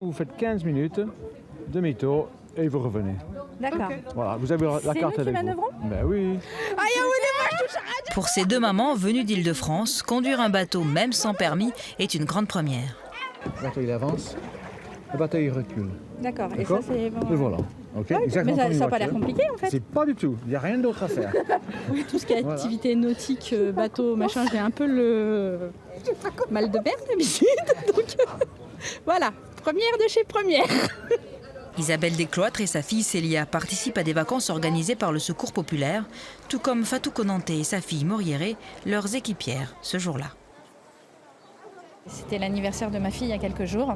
Vous faites 15 minutes, demi-tour et vous revenez. D'accord. Voilà, vous avez la carte nous qui avec vous. manœuvrons Ben oui. Pour ces deux mamans venues d'Île-de-France, conduire un bateau même sans permis est une grande première. Le bateau il avance, le bateau il recule. D'accord. Et D'accord ça, c'est bon. Et voilà. Ok. Ouais, Exactement mais comme une ça n'a pas l'air voiture. compliqué en fait. C'est pas du tout. Il n'y a rien d'autre à faire. Oui, tout ce qui est Voilà. activité nautique, bateau, machin, j'ai un peu le mal de mer d'habitude. Donc voilà, première de chez première. Isabelle Descloîtres et sa fille Célia participent à des vacances organisées par le Secours populaire, tout comme Fatou Konanté et sa fille Moriéré, leurs équipières ce jour-là. C'était l'anniversaire de ma fille il y a quelques jours.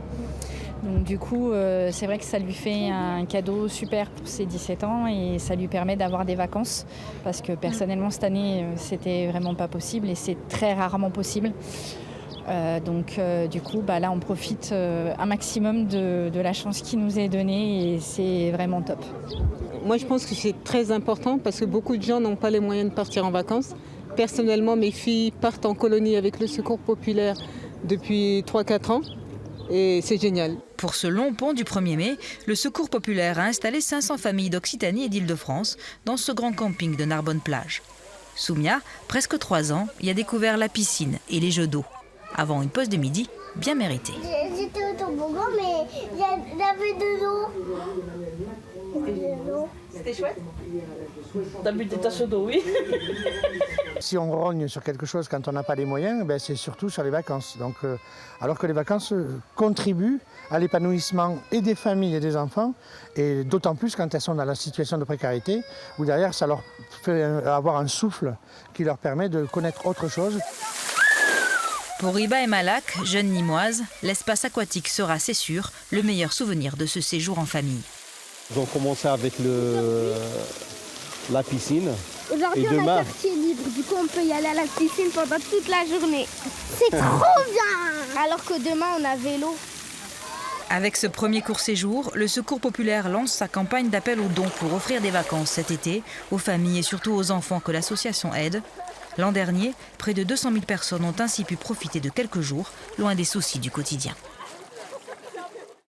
Donc du coup, c'est vrai que ça lui fait un cadeau super pour ses 17 ans et ça lui permet d'avoir des vacances. Parce que personnellement, cette année, c'était vraiment pas possible et c'est très rarement possible. Donc du coup, là, on profite un maximum de la chance qui nous est donnée et c'est vraiment top. Moi, je pense que c'est très important parce que beaucoup de gens n'ont pas les moyens de partir en vacances. Personnellement, mes filles partent en colonie avec le Secours populaire depuis 3-4 ans et c'est génial. Pour ce long pont du 1er mai, le Secours populaire a installé 500 familles d'Occitanie et d'Île-de-France dans ce grand camping de Narbonne-Plage. Soumia, presque 3 ans, y a découvert la piscine et les jeux d'eau, avant une pause de midi bien méritée. J'étais au toboggan, mais il y avait de l'eau. C'était chouette. T'as bu des tasses d'eau, oui. Si on rogne sur quelque chose quand on n'a pas les moyens, c'est surtout sur les vacances. Donc, alors que les vacances contribuent à l'épanouissement et des familles et des enfants, et d'autant plus quand elles sont dans la situation de précarité, où derrière ça leur fait avoir un souffle qui leur permet de connaître autre chose. Pour Iba et Malak, jeunes Nîmoises, l'espace aquatique sera, c'est sûr, le meilleur souvenir de ce séjour en famille. Ils ont commencé avec la piscine. Aujourd'hui, Et on demain- a quartier libre. Du coup, on peut y aller à la piscine pendant toute la journée. C'est trop bien. Alors que demain, on a vélo. Avec ce premier court séjour, le Secours populaire lance sa campagne d'appel aux dons pour offrir des vacances cet été aux familles et surtout aux enfants que l'association aide. L'an dernier, près de 200 000 personnes ont ainsi pu profiter de quelques jours, loin des soucis du quotidien.